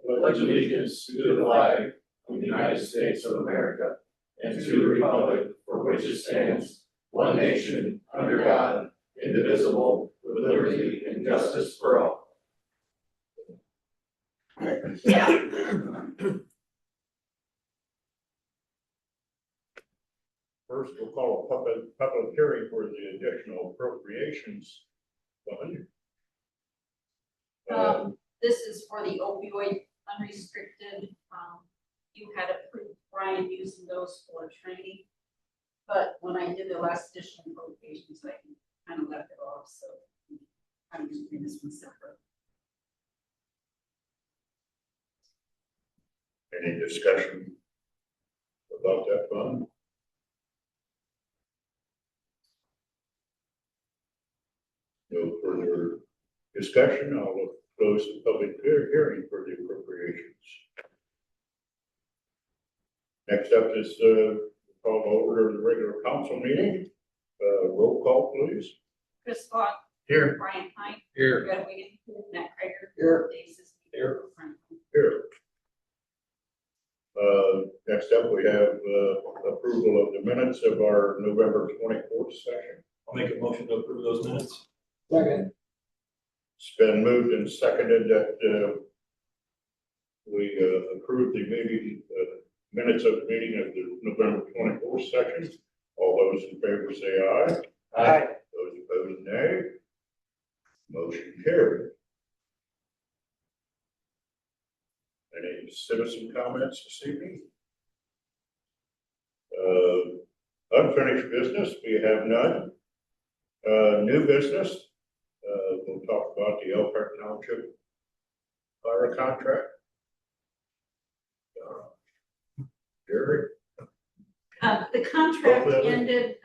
Pledge allegiance to the flag of the United States of America and to the republic for which it stands, one nation, under God, indivisible, with liberty and justice for all. First, we'll call a public hearing for the additional appropriations fund. This is for the opioid unrestricted. You had approved Brian using those for training. But when I did the last additional appropriations, I kind of left it off, so I'm just doing this one separate. Any discussion about that fund? No further discussion. I'll close the public hearing for the appropriations. Next up is call over to the regular council meeting. Roll call, please. Chris Scott. Here. Brian Hyde. Here. Red Wiggin. Matt Krager. Here. Dave Sisby. Here. Here. Next up, we have approval of the minutes of our November 24th session. I'll make a motion to approve those minutes. Second. It's been moved and seconded that we approve the meeting minutes of the meeting of the November 24th session. All those in favor say aye. Aye. Those opposed, nay. Motion carried. Any citizen comments this evening? Unfinished business, we have none. New business, we'll talk about the Elkhart Township fire contract. Jerry? The contract Both of them? ended,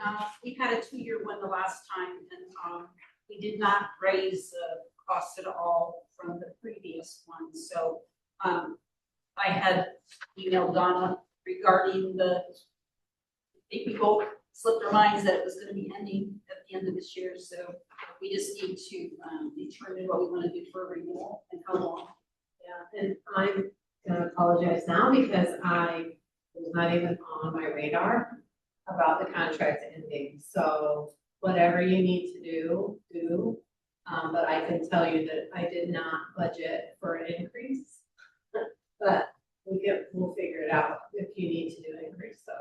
we had a 2-year one the last time, and we did not raise the cost at all from the previous one. So I had emailed Donna regarding I think we both slipped our minds that it was going to be ending at the end of this year. So we just need to determine what we want to do for renewal and how long. Yeah, and I'm gonna apologize now because I was not even on my radar about the contract ending. So whatever you need to do. But I can tell you that I did not budget for an increase. But we'll figure it out if you need to do an increase, so.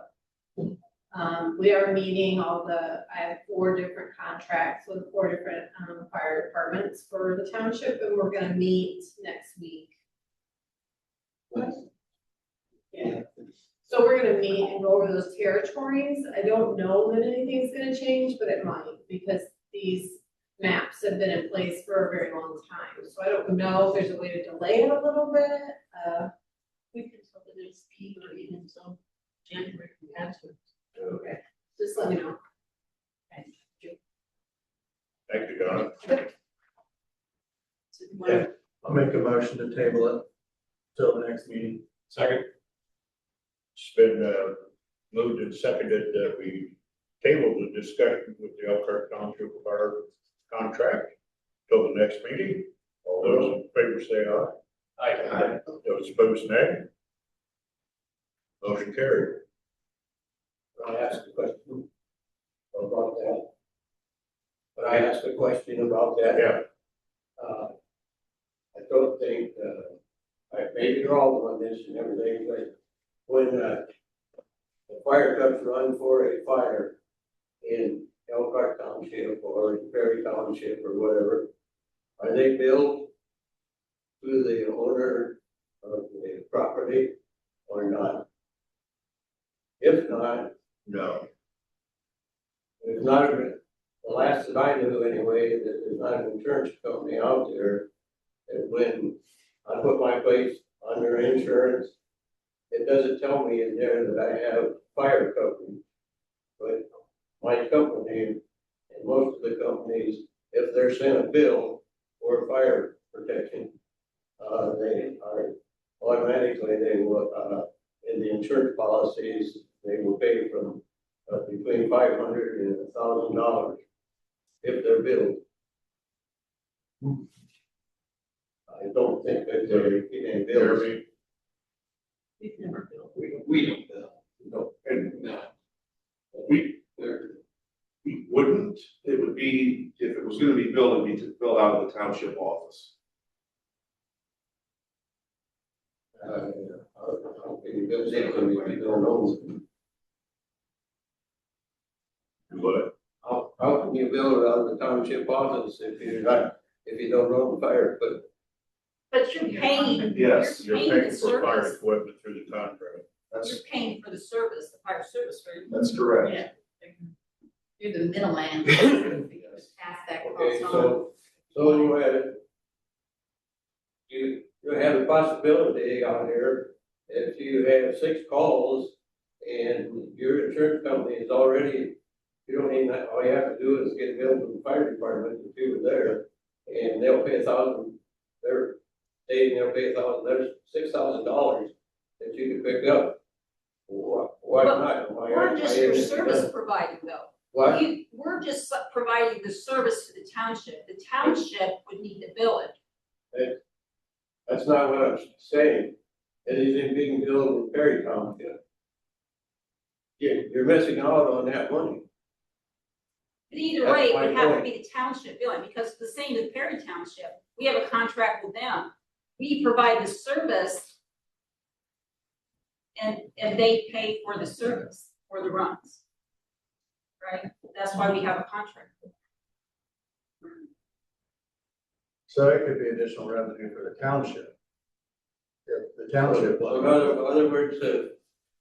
We are meeting I have 4 different contracts with 4 different fire departments for the township, and we're gonna meet next week. Yeah, so we're gonna meet and go over those territories. I don't know that anything's gonna change, but it might, because these maps have been in place for a very long time. So I don't know if there's a way to delay it a little bit. We can tell the next meeting or even until January if we had to. Okay, just let me know. Thank you, Donna. So you wanna- I'll make a motion to table it till the next meeting. Second. It's been moved and seconded that we table the discussion with the Elkhart Township fire contract till the next meeting. All those in favor say aye. Aye. Those opposed, nay. Motion carried. I asked a question about that. But I asked a question about that. Yeah. I don't think, I may be wrong on this and everything, but when, the fire trucks run for a fire in Elkhart Township or Perry Township or whatever, are they billed to the owner of the property or not? If not, No. there's not, the last that I knew anyway, that there's not an insurance company out there that when I put my place under insurance, it doesn't tell me in there that I have fire coverage. But my company and most of the companies, if they're sent a bill for fire protection, they are automatically, they will, in the insurance policies, they will pay from between $500 and $1,000 if they're billed. I don't think that they're getting bills. Jeremy, We've never built. We don't bill. No. And No. we They're, wouldn't, it would be, if it was gonna be billed, it'd be billed out of the township office. I don't think the bills are gonna be, don't know. what? How can you bill it out of the township office if you're not, if you don't know the fire, But you're paying, Yes, You're paying paying the for fire service, equipment through the contract. you're That's, paying for the service, the fire service, right? that's correct. Yeah. You're the middleman. Pass that okay, cost on. so you have a possibility out here, if you have 6 calls and your insurance company is already, you don't even, all you have to do is get billed from the fire department if you were there, and they'll pay $1,000, they're saying they'll pay $1,000, there's $6,000 that you can pick up. Why But not? Why We're aren't- just why your isn't it service done? provider though. What? We're just providing the service to the township. The township would need to bill it. That's not what I'm saying. It isn't being billed in Perry Township. You're missing out on that money. But either That's way, it my would have to point. be the township billing, because the same with Perry Township, we have a contract with them. We provide the service. And they pay for the service, for the runs. Right? That's why we have a contract. So that could be additional revenue for the township. If the township. So in other words, if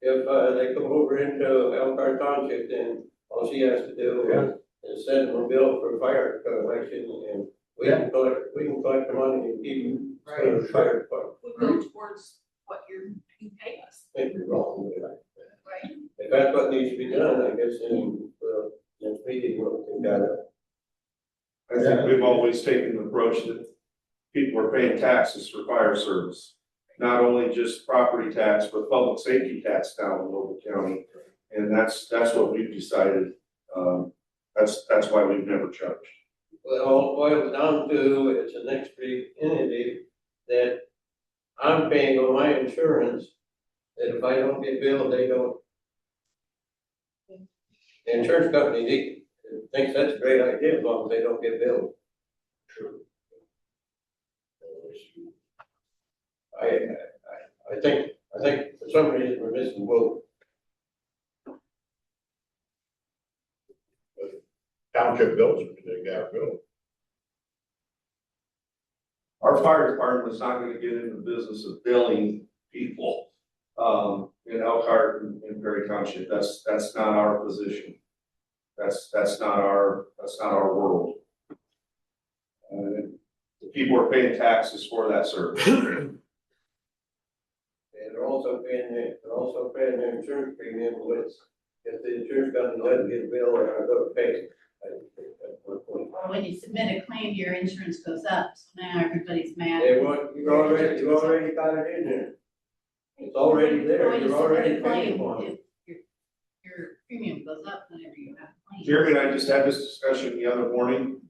they come over into Elkhart Township, then all she has to do is send them a bill for fire collection, and we can collect the money and keep the fire department. We go towards what you pay us, I think you're wrong with that. right? If that's what needs to be done, I guess in next meeting, we'll think that up. I think we've always taken the approach that people are paying taxes for fire service. Not only just property tax, but public safety tax down in Noble County. And that's what we've decided. That's why we've never charged. Well, it all boils down to, it's an extra entity that I'm paying on my insurance, that if I don't get billed, they don't. The insurance company thinks that's a great idea as long as they don't get billed. True. I think for some reason we're missing both. Township bills, they got billed. Our fire department is not gonna get into the business of billing people, in Elkhart and Perry Township. That's not our position. That's not our world. The people are paying taxes for that service. And they're also paying their insurance premium, which if the insurance company doesn't get a bill, they're not gonna pay it. I think that's my point. Or when you submit a claim, your insurance goes up, so now everybody's mad. They want, you already got it in there. It's already there, When you you're submit already a claim, paying for it. your premium goes up whenever you have a claim. Jeremy and I just had this discussion the other morning.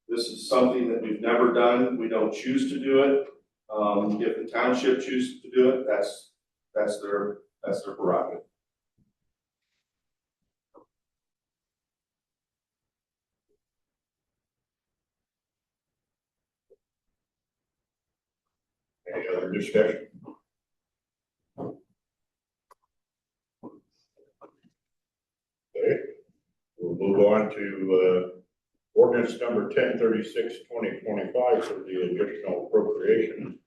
This is something that we've never done. We don't choose to do it. If the township chooses to do it, that's their prerogative. Any other discussion? Okay, we'll move on to, ordinance number 1036/2025 for the additional appropriation.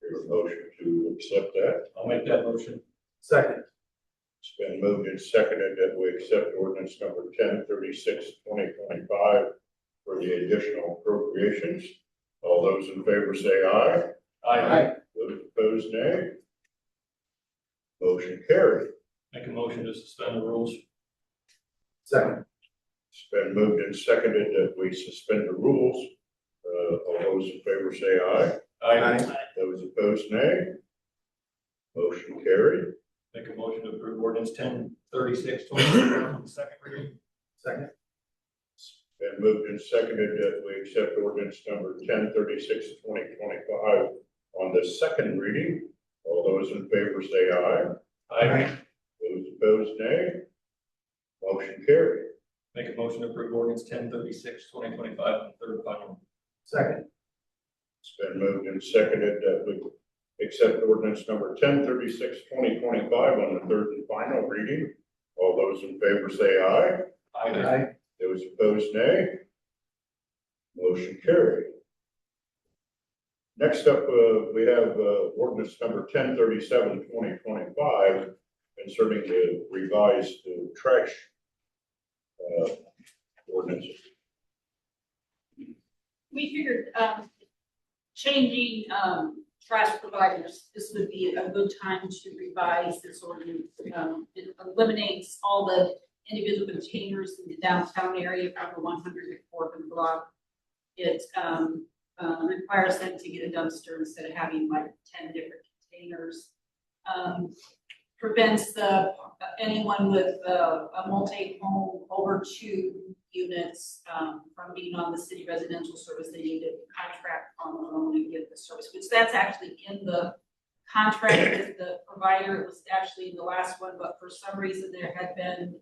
Here's a motion to accept that. I'll make that motion. Second. It's been moved and seconded that we accept ordinance number 1036/2025 for the additional appropriations. All those in favor say aye. Aye. Those opposed, nay. Motion carried. Make a motion to suspend the rules. Second. It's been moved and seconded that we suspend the rules. All those in favor say aye. Those opposed, nay. Motion carried. Make a motion to approve ordinance 1036/2025 on the second reading. Second. It's Been moved and seconded that we accept ordinance number 1036/2025 on the second reading. All those in favor say aye. Aye. Those opposed, nay. Motion carried. Make a motion to approve ordinance 1036/2025 on third and final. Second. It's been moved and seconded that we accept ordinance number 1036/2025 on the third and final reading. All those in favor say aye. Aye. Those opposed, nay. Motion carried. Next up, we have ordinance number 1037/2025 concerning the revised trash ordinance. We figured, changing, trash providers, this would be a good time to revise this ordinance. It eliminates all the individual containers in the downtown area from the 104th block. It, requires them to get a dumpster instead of having like 10 different containers. Prevents anyone with a multi-home over 2 units from being on the city residential service. They need to contract on their own and get the service, which that's actually in the contract with the provider. It was actually in the last one, but for some reason there had been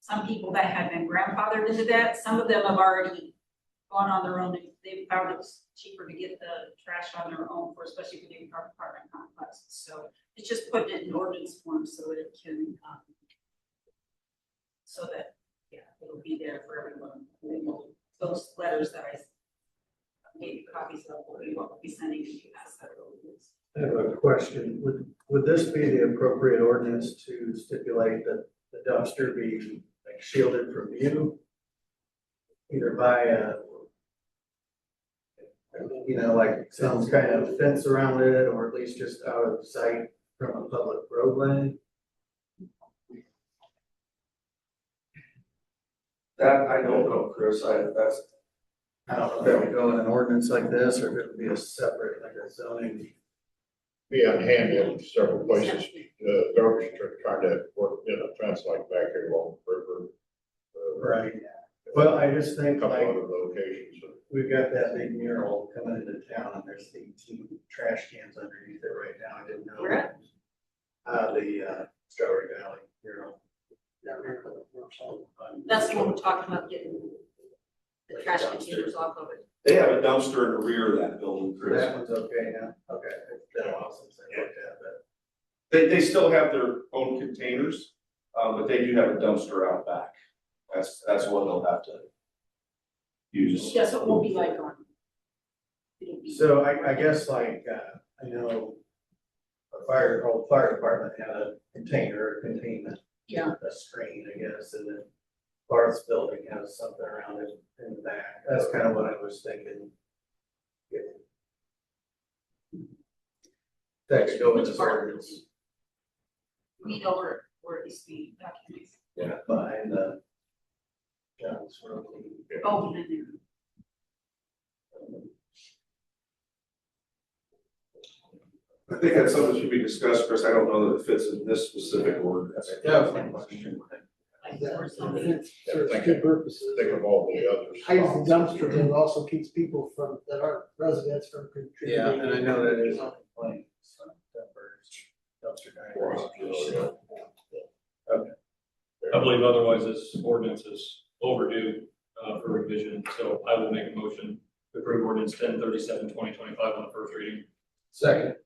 some people that had been grandfathered into that. Some of them have already gone on their own. They found it was cheaper to get the trash on their own, for especially for the apartment complexes. So it's just putting it in ordinance form so it can, so that, yeah, it'll be there for everyone. Those letters that I gave you copies of will be what we'll be sending to you as that ordinance. I have a question. Would this be the appropriate ordinance to stipulate that the dumpster be like shielded from view? Either by like some kind of fence around it, or at least just out of sight from a public roadway? That I don't know, Chris, I don't know if that would go in an ordinance like this, or if it would be a separate, like a zoning. Be on hand in several places, garbage truck trying to work in a fence like back here along the river. Right. Well, I just A think couple like, other locations. we've got that big mural coming into town, and there's 18 trash cans underneath it right now. I didn't know. Where at? The Strawberry Valley mural. That's the one we're talking about, getting the trash containers off of it. They have a dumpster in the rear of that building, Chris. That one's okay now. Okay, it's been a while since I looked at that. They still have their own containers, but they do have a dumpster out back. That's what they'll have to use. Yeah, so it won't be like on. It'll be. So I guess like, I know a old fire department had a container, a containment. Yeah. A screen, I guess, and then Bart's building has something around it in the back. That's kind of what I was thinking. That could go in this ordinance. Meet over where it used to be documents. Yeah, behind the. John's Road. Oh, in there. I think that's something that should be discussed, Chris. I don't know that it fits in this specific ordinance. Definitely question. Serves good purposes. Think of all the others. Hiding the dumpster, but it also keeps people from, that aren't residents from contributing. Yeah, and I know that is on complaint. Dumpster divers. I believe otherwise this ordinance is overdue for revision, so I will make a motion to approve ordinance 1037/2025 on the first reading. Second.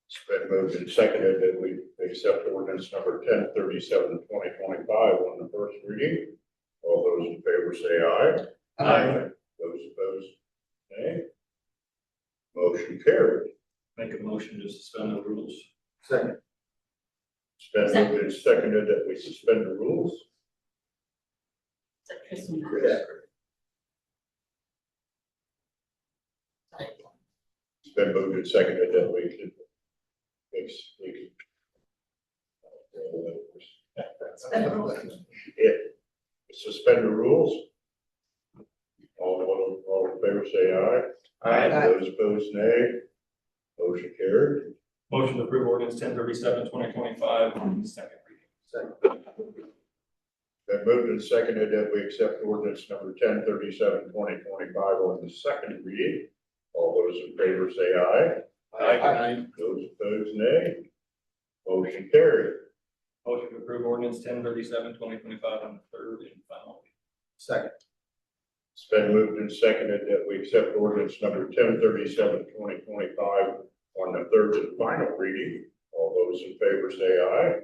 It's been moved and seconded that we accept ordinance number 1037/2025 on the first reading. All those in favor say aye. Aye. Those opposed, nay. Motion carried. Make a motion to suspend the rules. Second. It's been moved and seconded that we suspend the rules. Is that Kristen? Yeah. Sorry. It's been moved and seconded that we suspend the rules. All in favor say aye. Aye. Those opposed, nay. Motion carried. Motion to approve ordinance 1037/2025 on the second reading. Second. Been moved and seconded that we accept ordinance number 1037/2025 on the second reading. All those in favor say aye. Those opposed, nay. Motion carried. Motion to approve ordinance 1037/2025 on the third and final reading. Second. It's been moved and seconded that we accept ordinance number 1037/2025 on the third and final reading. All those in favor say aye.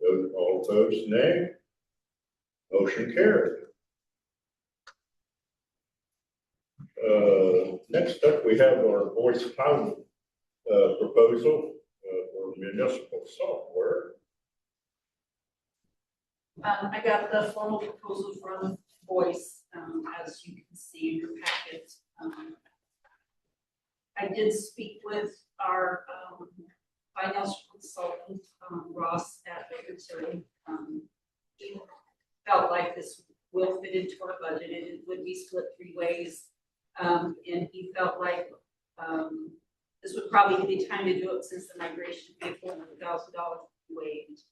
Those all opposed, nay. Motion carried. Next up, we have our voice cloud proposal for municipal software. I got the formal proposal from Voice, as you can see in your packet. I did speak with our financial consultant, Ross at Baker. He felt like this will fit into our budget, and it would be split 3 ways. And he felt like this would probably be the time to do it since the migration fee of $400,000 waived.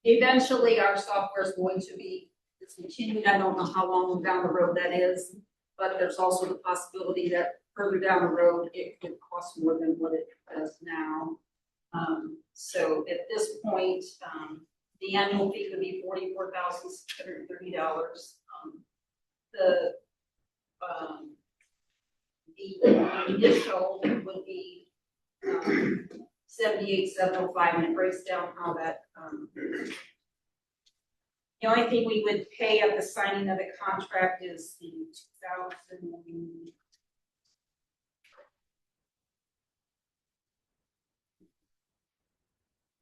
Eventually, our software is going to be discontinued. I don't know how long down the road that is, but there's also the possibility that further down the road, it could cost more than what it does now. So at this point, the annual fee would be $44,630. The initial would be $78,705, and it breaks down how that. The only thing we would pay at the signing of the contract is the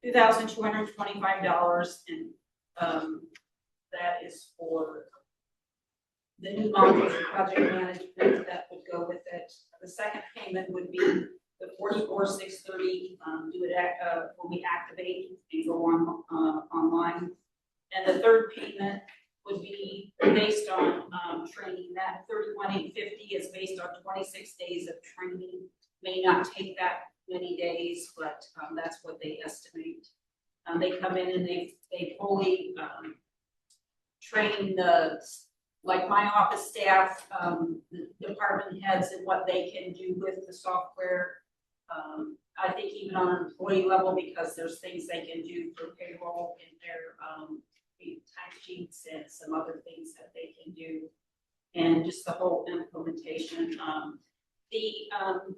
$2,225, and that is for the new modules and project management that would go with it. The second payment would be the $44,630, do it when we activate and go on online. And the third payment would be based on training. That $31,850 is based on 26 days of training. May not take that many days, but that's what they estimate. They come in and they fully train like my office staff, the department heads, and what they can do with the software. I think even on an employee level, because there's things they can do for payroll in their tax sheets and some other things that they can do, and just the whole implementation. The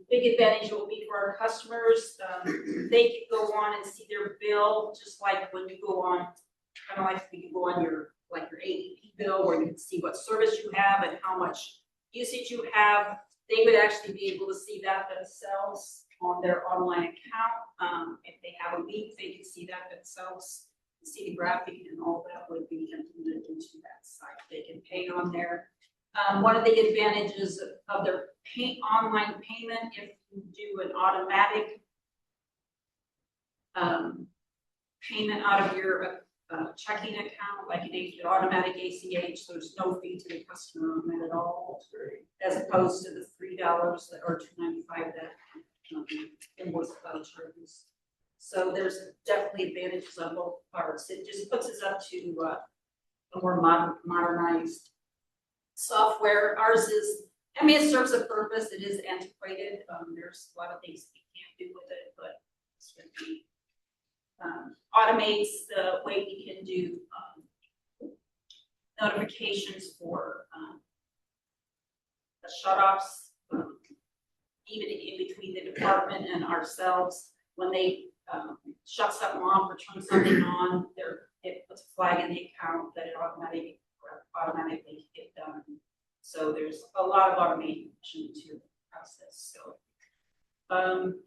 big advantage will be for our customers. They can go on and see their bill, just like when you go on, kind of like you go on your AEP bill, where you can see what service you have and how much usage you have. They would actually be able to see that themselves on their online account. If they have a leak, they can see that themselves, see the graphic, and all that would be implemented into that site. They can pay on there. One of the advantages of their online payment, if you do an automatic payment out of your checking account, like an automatic ACH, there's no fee to the customer on that at all. As opposed to the $3 or $2.95 that invoice cloud charges. So there's definitely advantages on both parts. It just puts us up to a more modernized software. Ours is, I mean, it serves a purpose. It is antiquated. There's a lot of things we can't do with it, but it's going to be automates the way we can do notifications for the shut-offs, even in between the department and ourselves. When they shut something off or turn something on, it puts a flag in the account that it automatically get done. So there's a lot of automation to the process. So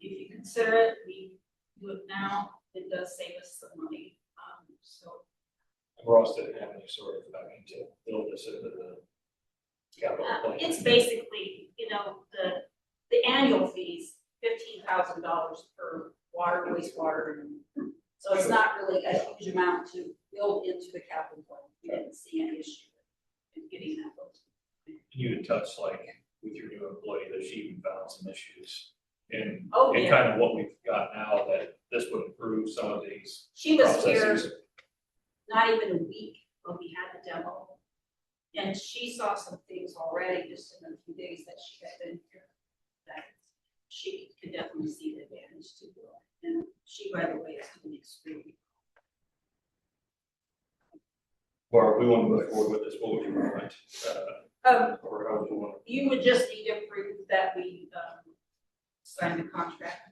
if you consider it, we do it now. It does save us some money. Ross didn't have any sort of to build this into the capital plan. It's basically, the annual fees, $15,000 per water, wastewater. So it's not really a huge amount to build into the capital plan. We didn't see any issue in getting that built. You had touched, like, with your new employee, that she even found some issues in, Oh, in yeah. kind of what we've got now, that this would improve some of these She was here processes. not even a week when we had the demo. And she saw some things already just in the few days that she had been here. That she could definitely see the advantage to it. And she, by the way, is doing extremely. Or we want to move forward with this, what would you want? Or how would you want? You would just need to prove that we, signed the contract.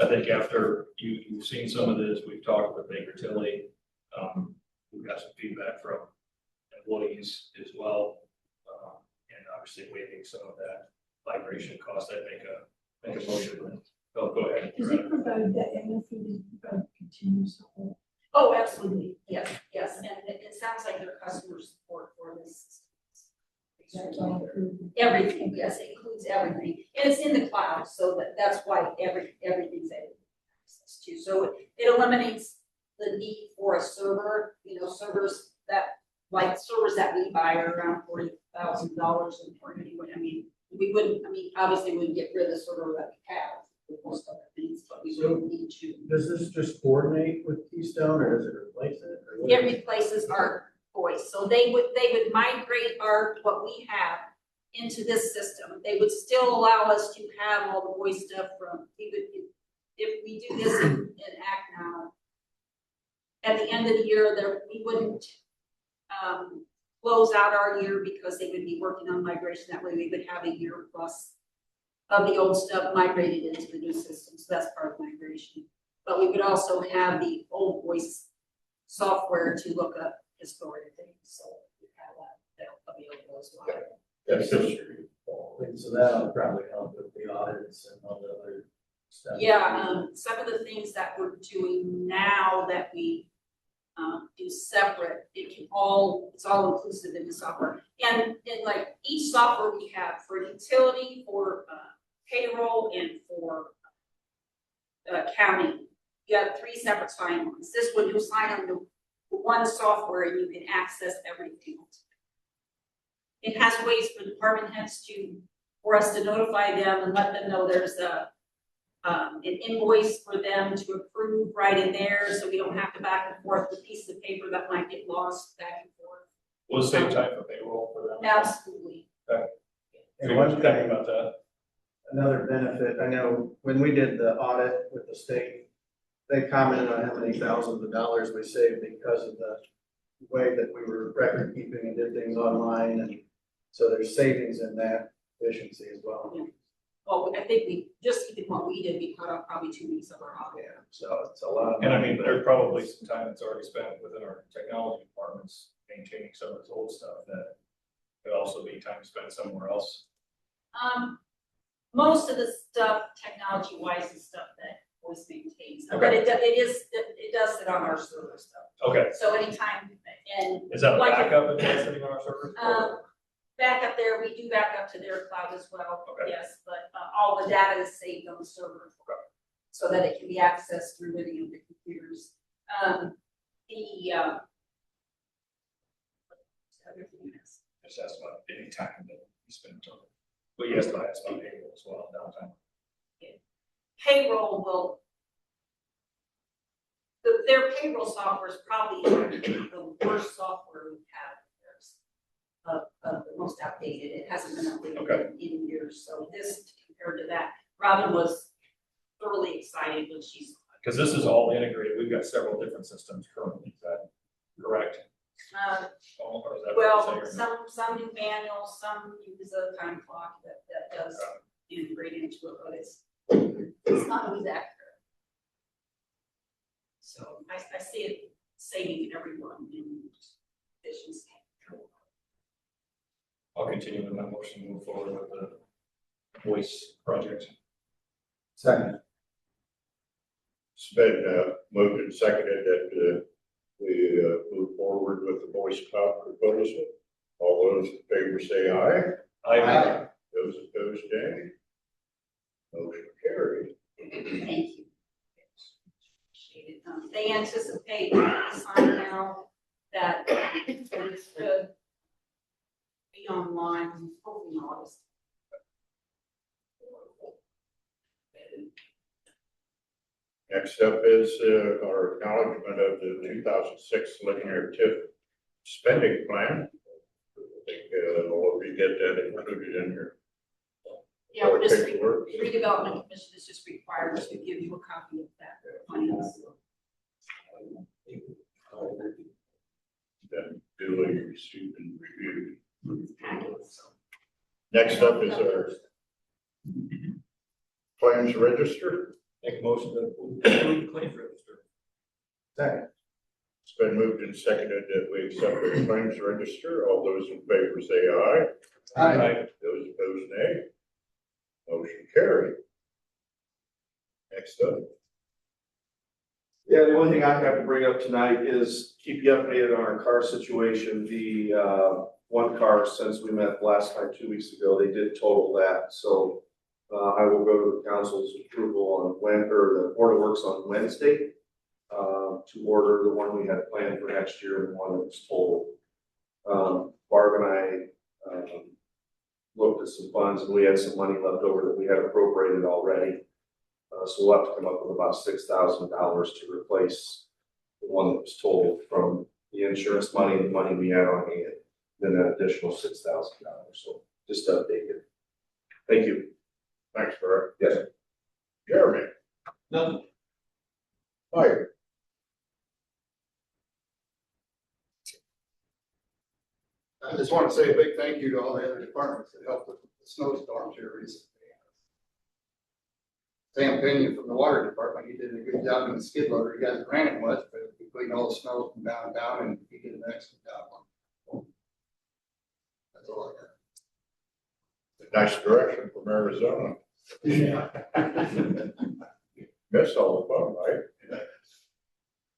I think after you've seen some of this, we've talked with Baker Tilly. We've got some feedback from employees as well. And obviously waiving some of that migration cost, I'd make a motion. Oh, go ahead. Does it provide that anything that continues to hold? Oh, absolutely, yes, yes, and it sounds like their customer support for this. That's all included. Everything, yes, it includes everything, and it's in the cloud, so that's why everything's able to access to. So it eliminates the need for a server, servers that we buy are around $40,000 or anyway. Obviously we wouldn't get rid of the server that we have with most other things, but we wouldn't need to. Does this just coordinate with Keystone or does it replace it? Or what It is replaces our voice, so they would migrate what we have into this system. They would still allow us to have all the voice stuff if we do this in Act Now. At the end of the year, we wouldn't close out our year because they would be working on migration. That way we would have a year plus of the old stuff migrated into the new system. So that's part of migration. But we would also have the old voice software to look up historic things. So we have that available as well. That's true. And so that'll probably help with the audits and all the other stuff. Yeah, some of the things that we're doing now that we do separate, it's all inclusive in the software. And like each software we have for utility, for payroll, and for accounting, you have 3 separate sign-ons. This one, you'll sign on the one software and you can access everything. It has ways for department heads for us to notify them and let them know there's an invoice for them to approve right in there, so we don't have to back and forth with pieces of paper that might get lost back and forth. Will it save time for payroll for them? Absolutely. And one Think thing, about that. another benefit, I know when we did the audit with the state, they commented on how many thousands of dollars we saved because of the way that we were record keeping and did things online, and so there's savings in that efficiency as well. Yeah. Well, I think we just even what we did, we cut off probably 2 weeks of our audit. Yeah, so it's a lot of And I money. mean, there's probably some time that's already spent within our technology departments maintaining some of this old stuff that could also be time spent somewhere else. Most of the stuff, technology-wise, is stuff that voice maintains, but Okay. it does sit on our server stuff. Okay, So anytime, and is that a Like- backup if it's sitting on our servers? back up there, we do back up to their cloud as well, Okay. yes, but all the data is saved on the server. Okay. So that it can be accessed through any of the computers. Other thing is, Just ask about any time that you spend on it. But yes, I asked about payroll as well, downtime. payroll will. Their payroll software is probably the worst software we have. Of the most outdated. It hasn't been updated in years. So this compared to that, Robin was thoroughly excited when she saw it. Because this is all integrated. We've got several different systems currently. Is that correct? Uh, Or is that Well, what you're saying? some do manual, some use a time clock that does integrate into it, but it's not always accurate. So I see it saving everyone in efficiency. I'll continue with my motion to move forward with the voice project. Second. It's been moved and seconded that we move forward with the voice cloud proposal. All those in favor say aye. Those opposed, nay. Motion carried. Thank you. Appreciate it. They anticipate sign now that it should be online hopefully in August. Next up is, our acknowledgement of the 2006 linear TIF spending plan. I think, all of you get that included in here. Yeah, we're just, Paperwork. redevelopment commission is just required to give you a copy of that finance. Then duly received and reviewed. Next up is our claims register. Make motion to approve the claims register. Second. It's been moved and seconded that we accept the claims register. All those in favor say aye. Aye. Those opposed, nay. Motion carried. Next up. Yeah, the only thing I have to bring up tonight is keep you updated on our car situation. The, one car since we met last time, 2 weeks ago, they did total that, so I will go to the council's approval on the Board of Works on Wednesday to order the one we had planned for next year and the one that was totaled. Barb and I looked at some funds and we had some money left over that we had appropriated already. So we'll have to come up with about $6,000 to replace the one that was totaled from the insurance money and the money we had on hand, then that additional $6,000. So just to update you. Thank you. Thanks, Barry. Yes. Jeremy. None. Mike. I just want to say a big thank you to all the other departments that helped with the snowstorms here recently. Sam Pena from the water department, he did a good job in the skid loader. You guys ran it much, but he cleaned all the snow from downtown and he did an excellent job on it. That's all I got. Nice direction from Arizona. Yeah. Miss all the fun, right?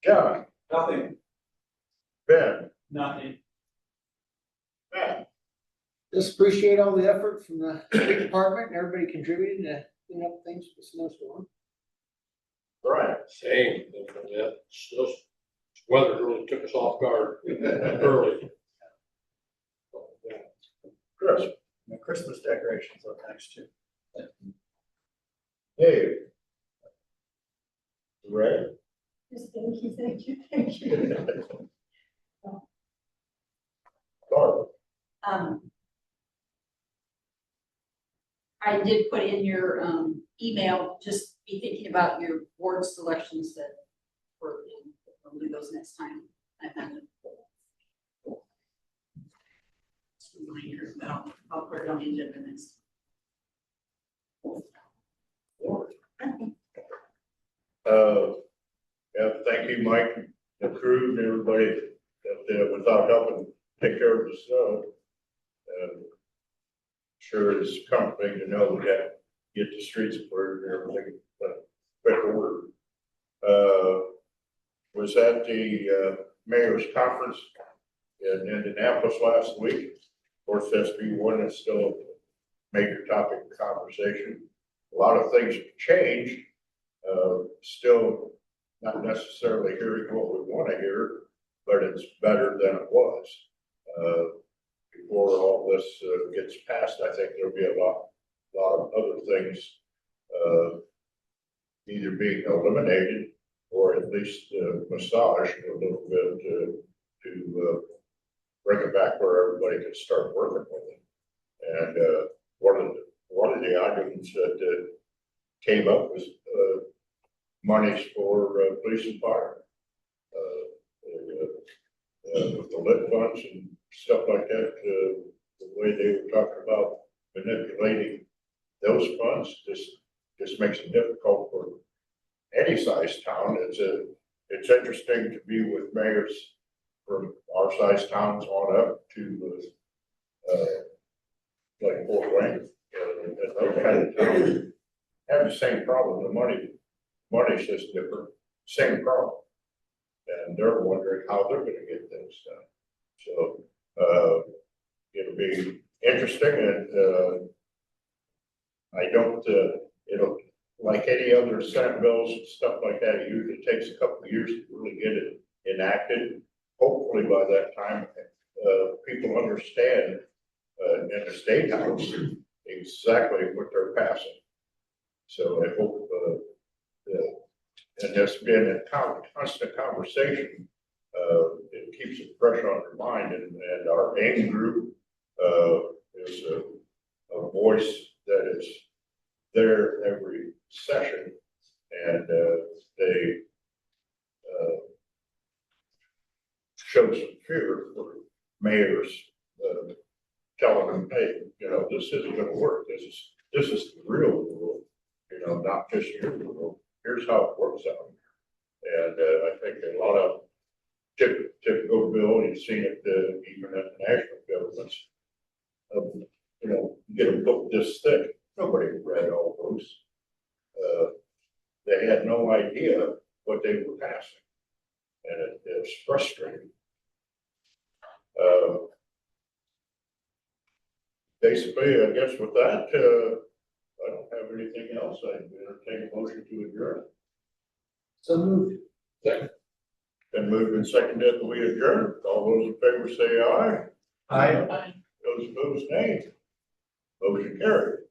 John. Nothing. Ben. Nothing. Matt. Just appreciate all the effort from the street department and everybody contributing to clean up things for the snowstorm. Brian. Same. Yeah, still, weather really took us off guard early. Chris. The Christmas decorations look nice too. Dave. Ray. Just thank you, thank you, thank you. Barb. I did put in your, email, just be thinking about your board selections that were in, we'll do those next time. I have it. Just a reminder, but I'll put it on the agenda next. Yeah, thank you, Mike, the crew, and everybody that was out helping take care of the snow. Sure it's comforting to know we have get the streets cleared and everything, quick order. Was at the mayor's conference in Indianapolis last week. Of course, SB1 is still a major topic of conversation. A lot of things have changed. Still not necessarily hearing what we want to hear, but it's better than it was. Before all this gets passed, I think there'll be a lot of other things either being eliminated or at least massaged a little bit to bring it back where everybody can start working with it. And one of the items that came up was monies for police and fire. With the lit funds and stuff like that, the way they were talking about manipulating those funds just makes it difficult for any size town. It's interesting to be with mayors from our size towns on up to like Fort Wayne. And those kind of towns have the same problem. The money's just different, same problem. And they're wondering how they're gonna get things done. So, it'll be interesting and, I don't, like any other Senate bills and stuff like that, it usually takes a couple of years to really get it enacted. Hopefully by that time, people understand, in the state house exactly what they're passing. So I hope, and there's been a constant conversation. It keeps it fresh on their mind, and our AIM group, is a voice that is there every session, and, they, show some fear for mayors, telling them, hey, you know, this isn't gonna work, this is the real world, you know, not just your world, here's how it works out. And, I think a lot of typical bill, you've seen it, even at the national governments, you know, get a book this thick, nobody read all those. They had no idea what they were passing, and it's frustrating. Basically, I guess with that, I don't have anything else. I entertain a motion to adjourn. So moved. Been moved and seconded that we adjourn. All those in favor say aye. Aye. Those opposed, nay. Motion carried.